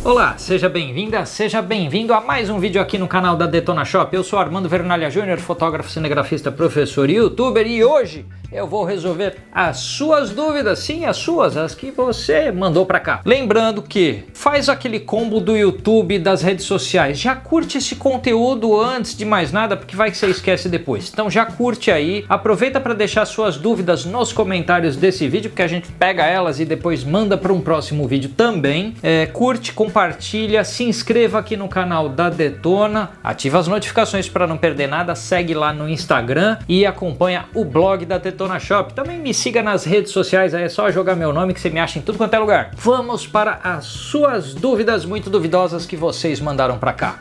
Olá, seja bem-vinda, seja bem-vindo a mais um vídeo aqui no canal da Detona Shop. Eu sou Armando Vernalha Júnior, fotógrafo, cinegrafista, professor e youtuber, e hoje eu vou resolver as suas dúvidas, sim, as suas, as que você mandou pra cá. Lembrando que faz aquele combo do YouTube, das redes sociais, já curte esse conteúdo antes de mais nada, porque vai que você esquece depois. Então já curte aí, aproveita para deixar suas dúvidas nos comentários desse vídeo, porque a gente pega elas e depois manda para um próximo vídeo também. Curte, compartilha, se inscreva aqui no canal da Detona, ativa as notificações para não perder nada, segue lá no Instagram e acompanha o blog da Detona Shop. Também me siga nas redes sociais, aí é só jogar meu nome que você me acha em tudo quanto é lugar. Vamos para as suas dúvidas muito duvidosas que vocês mandaram para cá.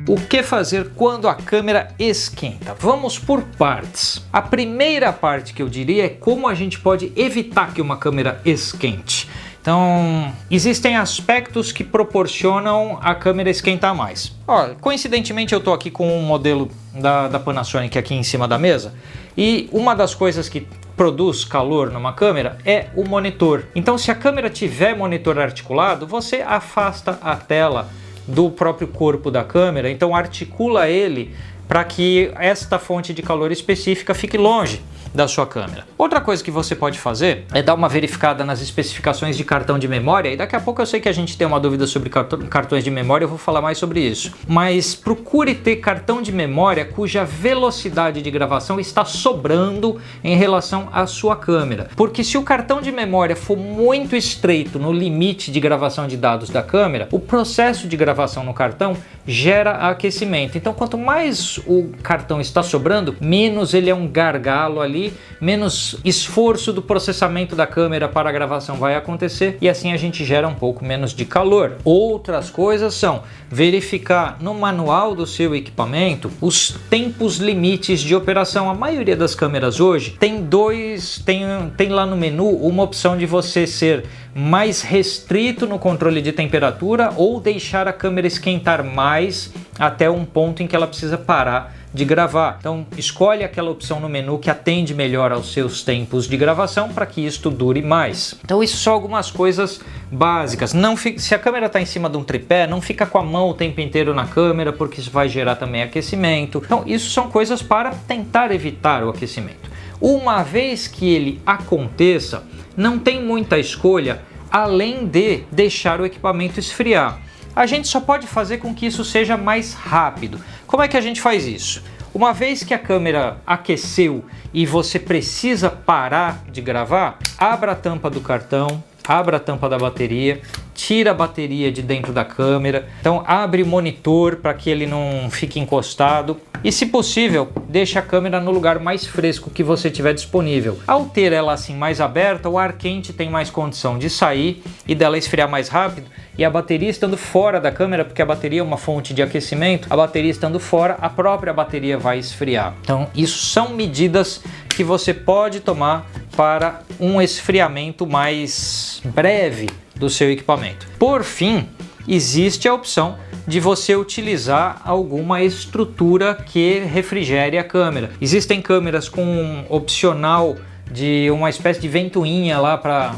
O que fazer quando a câmera esquenta? Vamos por partes. A primeira parte que eu diria é como a gente pode evitar que uma câmera esquente. Então, existem aspectos que proporcionam a câmera esquentar mais. Ó, coincidentemente eu estou aqui com um modelo da Panasonic aqui em cima da mesa, e uma das coisas que produz calor numa câmera é o monitor. Então, se a câmera tiver monitor articulado, você afasta a tela do próprio corpo da câmera, então articula ele para que esta fonte de calor específica fique longe da sua câmera. Outra coisa que você pode fazer é dar uma verificada nas especificações de cartão de memória, e daqui a pouco eu sei que a gente tem uma dúvida sobre cartões de memória, eu vou falar mais sobre isso. Mas procure ter cartão de memória cuja velocidade de gravação está sobrando em relação à sua câmera. Porque se o cartão de memória for muito estreito no limite de gravação de dados da câmera, o processo de gravação no cartão gera aquecimento. Então, quanto mais o cartão está sobrando, menos ele é um gargalo ali, menos esforço do processamento da câmera para a gravação vai acontecer, e assim a gente gera um pouco menos de calor. Outras coisas são verificar no manual do seu equipamento os tempos limites de operação. A maioria das câmeras hoje tem lá no menu uma opção de você ser mais restrito no controle de temperatura ou deixar a câmera esquentar mais até um ponto em que ela precisa parar de gravar. Então escolhe aquela opção no menu que atende melhor aos seus tempos de gravação para que isto dure mais. Então isso são algumas coisas básicas. Se a câmera está em cima de um tripé, não fica com a mão o tempo inteiro na câmera, porque isso vai gerar também aquecimento. Então isso são coisas para tentar evitar o aquecimento. Uma vez que ele aconteça, não tem muita escolha além de deixar o equipamento esfriar. A gente só pode fazer com que isso seja mais rápido. Como é que a gente faz isso? Uma vez que a câmera aqueceu e você precisa parar de gravar, abra a tampa do cartão, abra a tampa da bateria, tira a bateria de dentro da câmera, então abre o monitor para que ele não fique encostado e, se possível, deixe a câmera no lugar mais fresco que você tiver disponível. Ao ter ela assim mais aberta, o ar quente tem mais condição de sair e dela esfriar mais rápido, e a bateria estando fora da câmera, porque a bateria é uma fonte de aquecimento, a bateria estando fora, a própria bateria vai esfriar. Então isso são medidas que você pode tomar para um esfriamento mais breve do seu equipamento. Por fim, existe a opção de você utilizar alguma estrutura que refrigere a câmera. Existem câmeras com um opcional de uma espécie de ventoinha lá para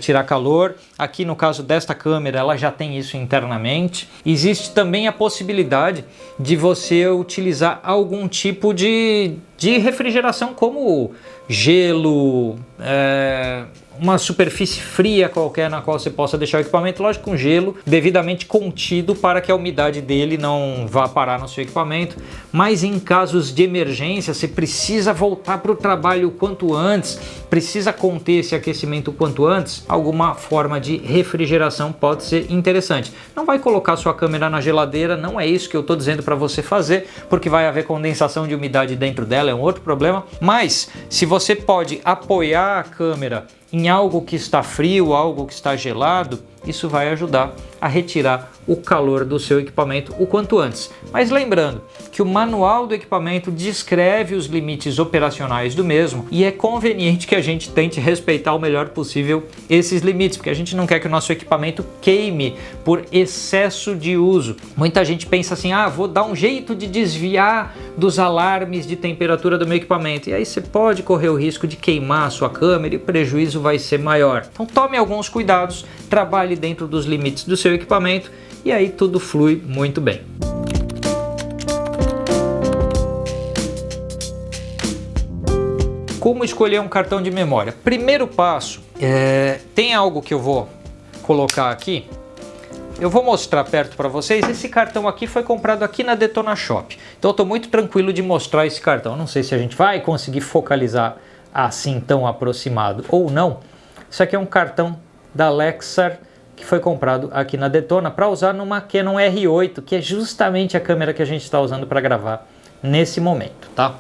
tirar calor. Aqui no caso desta câmera ela já tem isso internamente. Existe também a possibilidade de você utilizar algum tipo de refrigeração, como gelo, uma superfície fria qualquer na qual você possa deixar o equipamento, lógico, com gelo devidamente contido para que a umidade dele não vá parar no seu equipamento. Mas em casos de emergência, você precisa voltar para o trabalho o quanto antes, precisa conter esse aquecimento o quanto antes, alguma forma de refrigeração pode ser interessante. Não vai colocar sua câmera na geladeira, não é isso que eu estou dizendo para você fazer, porque vai haver condensação de umidade dentro dela, é um outro problema. Mas se você pode apoiar a câmera em algo que está frio, algo que está gelado, isso vai ajudar a retirar o calor do seu equipamento o quanto antes. Mas lembrando que o manual do equipamento descreve os limites operacionais do mesmo e é conveniente que a gente tente respeitar o melhor possível esses limites, porque a gente não quer que o nosso equipamento queime por excesso de uso. Muita gente pensa assim, vou dar um jeito de desviar dos alarmes de temperatura do meu equipamento, e aí você pode correr o risco de queimar a sua câmera e o prejuízo vai ser maior. Então tome alguns cuidados, trabalhe dentro dos limites do seu equipamento e aí tudo flui muito bem. Como escolher um cartão de memória? Primeiro passo, tem algo que eu vou colocar aqui. Eu vou mostrar perto para vocês. Esse cartão aqui foi comprado aqui na Detona Shop. Então eu estou muito tranquilo de mostrar esse cartão. Não sei se a gente vai conseguir focalizar assim tão aproximado ou não. Isso aqui é um cartão da Lexar que foi comprado aqui na Detona para usar numa Canon R8, que é justamente a câmera que a gente está usando para gravar nesse momento, tá?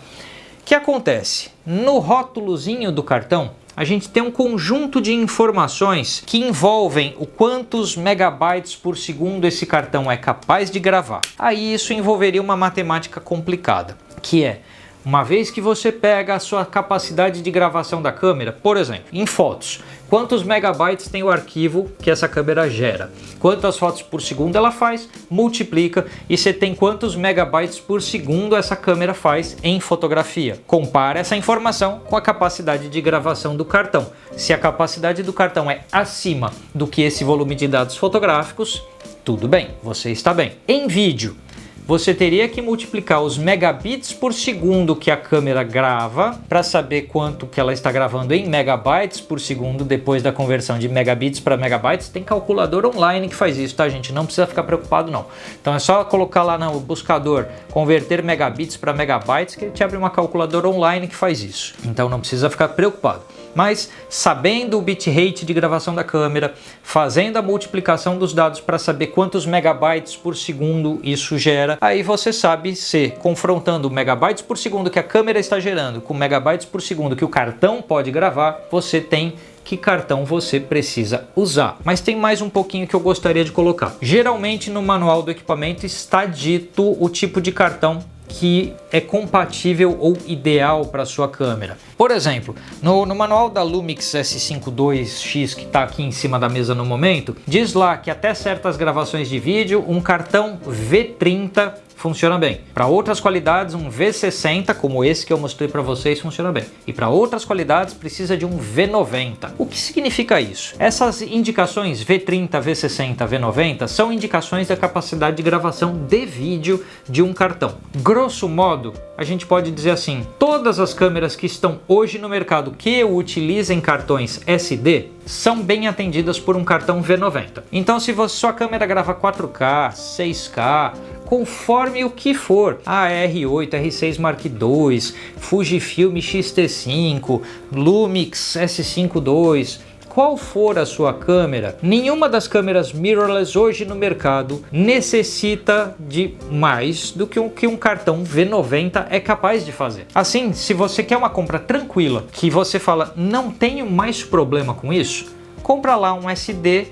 O que acontece? No rótulozinho do cartão, a gente tem um conjunto de informações que envolvem o quantos megabytes por segundo esse cartão é capaz de gravar. Aí isso envolveria uma matemática complicada, que é, uma vez que você pega a sua capacidade de gravação da câmera, por exemplo, em fotos, quantos megabytes tem o arquivo que essa câmera gera? Quantas fotos por segundo ela faz? Multiplica e você tem quantos megabytes por segundo essa câmera faz em fotografia. Compara essa informação com a capacidade de gravação do cartão. Se a capacidade do cartão é acima do que esse volume de dados fotográficos, tudo bem, você está bem. Em vídeo, você teria que multiplicar os megabits por segundo que a câmera grava para saber quanto que ela está gravando em megabytes por segundo depois da conversão de megabits para megabytes. Tem calculador online que faz isso, tá, gente? Não precisa ficar preocupado, não. Então é só colocar lá no buscador converter megabits para megabytes que ele te abre uma calculadora online que faz isso. Então não precisa ficar preocupado. Mas sabendo o bitrate de gravação da câmera, fazendo a multiplicação dos dados para saber quantos megabytes por segundo isso gera, aí você sabe se confrontando megabytes por segundo que a câmera está gerando com megabytes por segundo que o cartão pode gravar, você tem que cartão você precisa usar. Mas tem mais um pouquinho que eu gostaria de colocar. Geralmente no manual do equipamento está dito o tipo de cartão que é compatível ou ideal para sua câmera. Por exemplo, no manual da Lumix S52X que está aqui em cima da mesa no momento, diz lá que até certas gravações de vídeo um cartão V30 funciona bem. Para outras qualidades, um V60, como esse que eu mostrei para vocês, funciona bem. E para outras qualidades, precisa de um V90. O que significa isso? Essas indicações V30, V60, V90 são indicações da capacidade de gravação de vídeo de um cartão. Grosso modo, a gente pode dizer assim, todas as câmeras que estão hoje no mercado que utilizem cartões SD são bem atendidas por um cartão V90. Então, se sua câmera grava 4K, 6K, conforme o que for, a R8, R6 Mark II, Fujifilm X-T5, Lumix S5 II, qual for a sua câmera, nenhuma das câmeras mirrorless hoje no mercado necessita de mais do que um cartão V90 é capaz de fazer. Assim, se você quer uma compra tranquila, que você fala, não tenho mais problema com isso, compra lá um SD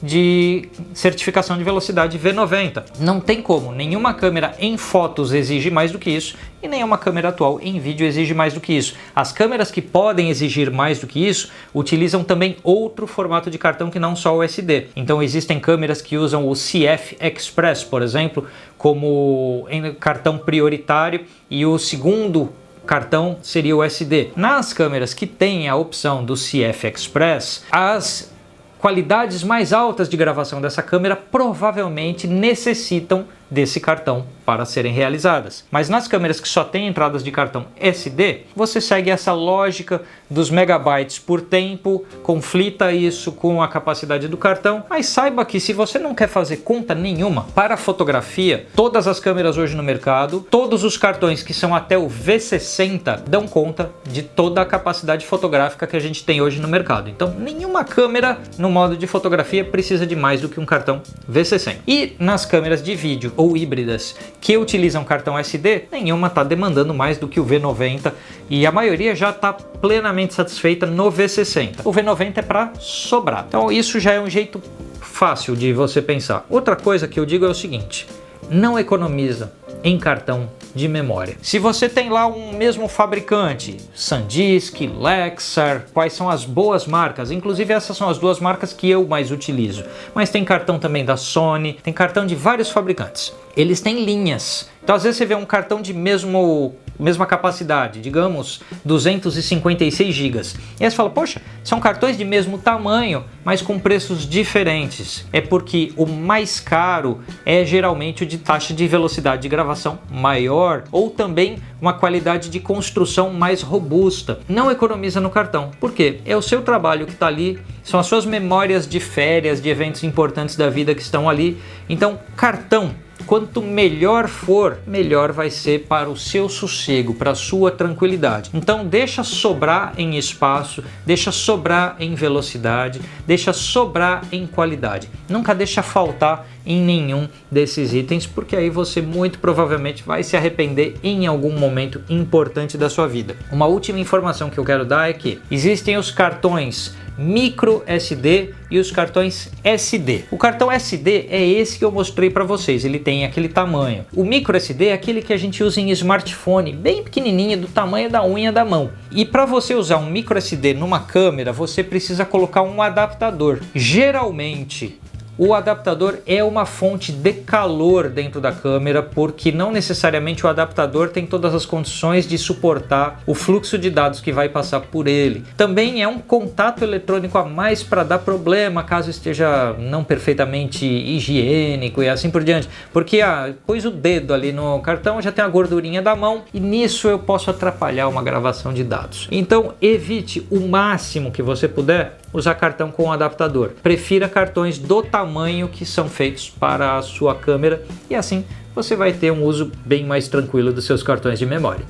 de certificação de velocidade V90. Não tem como, nenhuma câmera em fotos exige mais do que isso e nenhuma câmera atual em vídeo exige mais do que isso. As câmeras que podem exigir mais do que isso utilizam também outro formato de cartão que não só o SD. Então existem câmeras que usam o CF Express, por exemplo, como cartão prioritário e o segundo cartão seria o SD. Nas câmeras que têm a opção do CF Express, as qualidades mais altas de gravação dessa câmera provavelmente necessitam desse cartão para serem realizadas. Mas nas câmeras que só têm entradas de cartão SD, você segue essa lógica dos megabytes por tempo, conflita isso com a capacidade do cartão, mas saiba que se você não quer fazer conta nenhuma para fotografia, todas as câmeras hoje no mercado, todos os cartões que são até o V60 dão conta de toda a capacidade fotográfica que a gente tem hoje no mercado. Então nenhuma câmera no modo de fotografia precisa de mais do que um cartão V60. E nas câmeras de vídeo ou híbridas que utilizam cartão SD, nenhuma está demandando mais do que o V90 e a maioria já está plenamente satisfeita no V60. O V90 é para sobrar. Então isso já é um jeito fácil de você pensar. Outra coisa que eu digo é o seguinte: não economiza em cartão de memória. Se você tem lá um mesmo fabricante, SanDisk, Lexar, quais são as boas marcas? Inclusive essas são as duas marcas que eu mais utilizo. Mas tem cartão também da Sony, tem cartão de vários fabricantes. Eles têm linhas. Então às vezes você vê um cartão de mesma capacidade, digamos 256 GB. E aí você fala, poxa, são cartões de mesmo tamanho, mas com preços diferentes. É porque o mais caro é geralmente o de taxa de velocidade de gravação maior ou também uma qualidade de construção mais robusta. Não economiza no cartão. Por quê? É o seu trabalho que está ali, são as suas memórias de férias, de eventos importantes da vida que estão ali. Então, cartão, quanto melhor for, melhor vai ser para o seu sossego, para a sua tranquilidade. Então deixa sobrar em espaço, deixa sobrar em velocidade, deixa sobrar em qualidade. Nunca deixa faltar em nenhum desses itens, porque aí você muito provavelmente vai se arrepender em algum momento importante da sua vida. Uma última informação que eu quero dar é que existem os cartões micro SD e os cartões SD. O cartão SD é esse que eu mostrei para vocês, ele tem aquele tamanho. O micro SD é aquele que a gente usa em smartphone, bem pequenininho, do tamanho da unha da mão. E para você usar um micro SD numa câmera, você precisa colocar um adaptador. Geralmente o adaptador é uma fonte de calor dentro da câmera, porque não necessariamente o adaptador tem todas as condições de suportar o fluxo de dados que vai passar por ele. Também é um contato eletrônico a mais para dar problema caso esteja não perfeitamente higiênico e assim por diante, porque pôs o dedo ali no cartão, já tem a gordurinha da mão e nisso eu posso atrapalhar uma gravação de dados. Então evite o máximo que você puder usar cartão com adaptador. Prefira cartões do tamanho que são feitos para a sua câmera e assim você vai ter um uso bem mais tranquilo dos seus cartões de memória.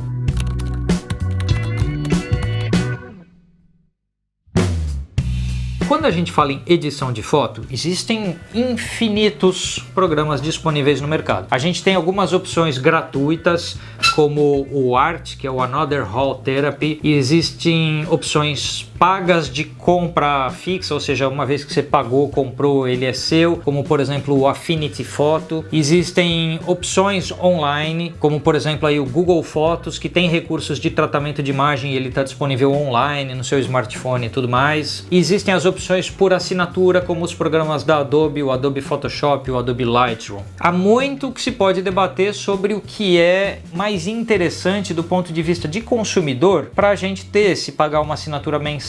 Quando a gente fala em edição de foto, existem infinitos programas disponíveis no mercado. A gente tem algumas opções gratuitas, como o Art, que é o Another Hall Therapy, e existem opções pagas de compra fixa, ou seja, uma vez que você pagou, comprou, ele é seu, como por exemplo o Affinity Photo. Existem opções online, como por exemplo aí o Google Fotos, que tem recursos de tratamento de imagem e ele está disponível online no seu smartphone e tudo mais. E existem as opções por assinatura, como os programas da Adobe, o Adobe Photoshop, o Adobe Lightroom. Há muito que se pode debater sobre o que é mais interessante do ponto de vista de consumidor para a gente ter, se pagar uma assinatura mensal,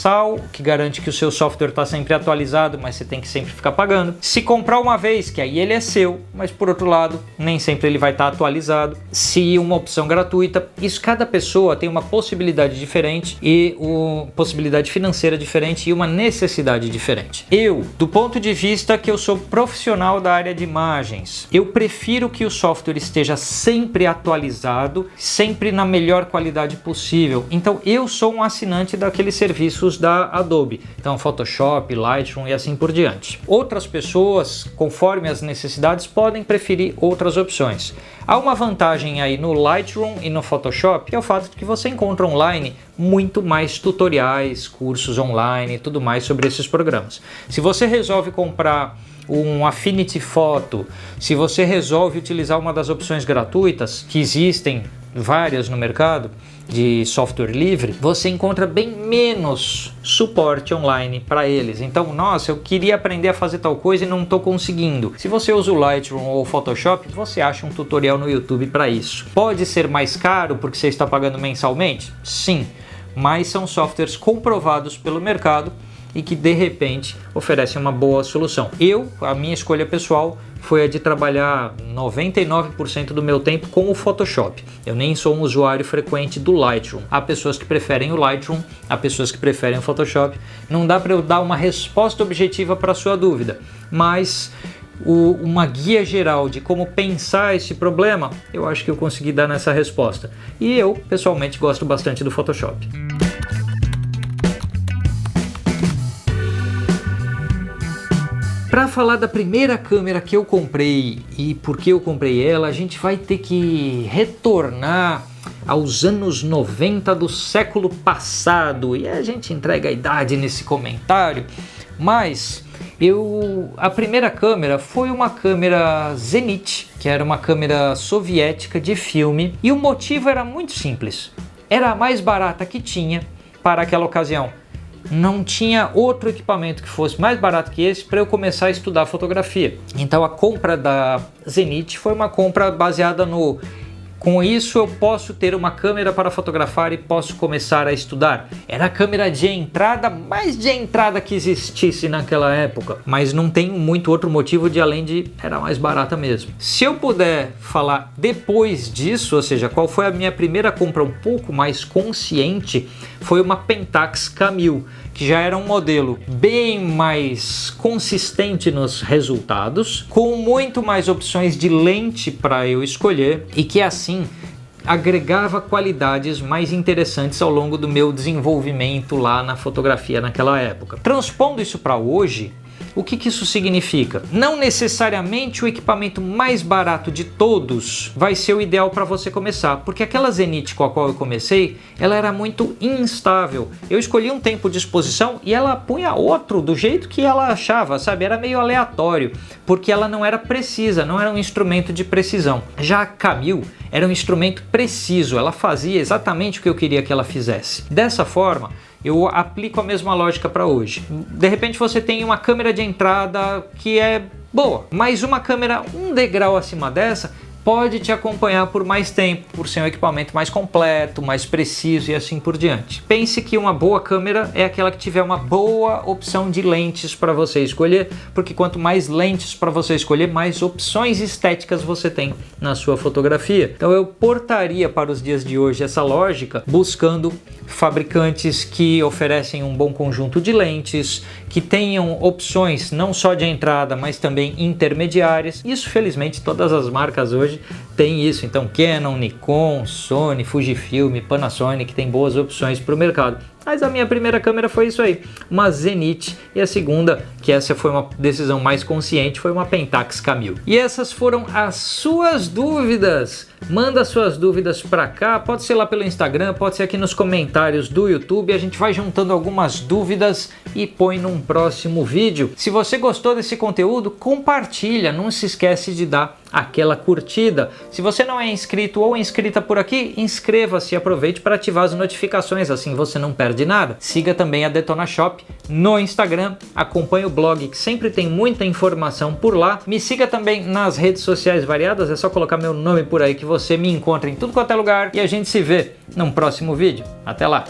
que garante que o seu software está sempre atualizado, mas você tem que sempre ficar pagando. Se comprar uma vez, que aí ele é seu, mas por outro lado, nem sempre ele vai estar atualizado. Se uma opção gratuita, isso cada pessoa tem uma possibilidade diferente e uma possibilidade financeira diferente e uma necessidade diferente. Eu, do ponto de vista que eu sou profissional da área de imagens, eu prefiro que o software esteja sempre atualizado, sempre na melhor qualidade possível. Então eu sou um assinante daqueles serviços da Adobe, então Photoshop, Lightroom e assim por diante. Outras pessoas, conforme as necessidades, podem preferir outras opções. Há uma vantagem aí no Lightroom e no Photoshop, que é o fato de que você encontra online muito mais tutoriais, cursos online e tudo mais sobre esses programas. Se você resolve comprar um Affinity Photo, se você resolve utilizar uma das opções gratuitas, que existem várias no mercado, de software livre, você encontra bem menos suporte online para eles. Então, nossa, eu queria aprender a fazer tal coisa e não estou conseguindo. Se você usa o Lightroom ou o Photoshop, você acha um tutorial no YouTube para isso. Pode ser mais caro porque você está pagando mensalmente? Sim, mas são softwares comprovados pelo mercado e que de repente oferecem uma boa solução. A minha escolha pessoal foi a de trabalhar 99% do meu tempo com o Photoshop. Eu nem sou um usuário frequente do Lightroom. Há pessoas que preferem o Lightroom, há pessoas que preferem o Photoshop. Não dá para eu dar uma resposta objetiva para a sua dúvida, mas uma guia geral de como pensar esse problema, eu acho que eu consegui dar nessa resposta. E eu, pessoalmente, gosto bastante do Photoshop. Para falar da primeira câmera que eu comprei e por que eu comprei ela, a gente vai ter que retornar aos anos 90 do século passado. E a gente entrega a idade nesse comentário, mas A primeira câmera foi uma câmera Zenit, que era uma câmera soviética de filme, e o motivo era muito simples. Era a mais barata que tinha para aquela ocasião. Não tinha outro equipamento que fosse mais barato que esse para eu começar a estudar fotografia. Então a compra da Zenit foi uma compra baseada no... Com isso eu posso ter uma câmera para fotografar e posso começar a estudar. Era a câmera de entrada, mais de entrada que existisse naquela época. Mas não tem muito outro motivo de além de era mais barata mesmo. Se eu puder falar depois disso, ou seja, qual foi a minha primeira compra um pouco mais consciente, foi uma Pentax K1000, que já era um modelo bem mais consistente nos resultados, com muito mais opções de lente para eu escolher e que assim agregava qualidades mais interessantes ao longo do meu desenvolvimento lá na fotografia naquela época. Transpondo isso para hoje, o que isso significa? Não necessariamente o equipamento mais barato de todos vai ser o ideal para você começar, porque aquela Zenit com a qual eu comecei, ela era muito instável. Eu escolhi um tempo de exposição e ela punha outro do jeito que ela achava, sabe? Era meio aleatório, porque ela não era precisa, não era um instrumento de precisão. Já a K1000 era um instrumento preciso, ela fazia exatamente o que eu queria que ela fizesse. Dessa forma, eu aplico a mesma lógica para hoje. De repente você tem uma câmera de entrada que é boa, mas uma câmera um degrau acima dessa pode te acompanhar por mais tempo, por ser um equipamento mais completo, mais preciso e assim por diante. Pense que uma boa câmera é aquela que tiver uma boa opção de lentes para você escolher, porque quanto mais lentes para você escolher, mais opções estéticas você tem na sua fotografia. Então eu portaria para os dias de hoje essa lógica, buscando fabricantes que oferecem um bom conjunto de lentes, que tenham opções não só de entrada, mas também intermediárias. Isso, felizmente, todas as marcas hoje têm isso. Então, Canon, Nikon, Sony, Fujifilm, Panasonic tem boas opções para o mercado. Mas a minha primeira câmera foi isso aí, uma Zenit, e a segunda, que essa foi uma decisão mais consciente, foi uma Pentax K1000. E essas foram as suas dúvidas. Manda suas dúvidas para cá, pode ser lá pelo Instagram, pode ser aqui nos comentários do YouTube, a gente vai juntando algumas dúvidas e põe num próximo vídeo. Se você gostou desse conteúdo, compartilha, não se esquece de dar aquela curtida. Se você não é inscrito ou inscrita por aqui, inscreva-se e aproveite para ativar as notificações, assim você não perde nada. Siga também a Detona Shop no Instagram, acompanhe o blog que sempre tem muita informação por lá. Me siga também nas redes sociais variadas, é só colocar meu nome por aí que você me encontra em tudo quanto é lugar e a gente se vê num próximo vídeo. Até lá!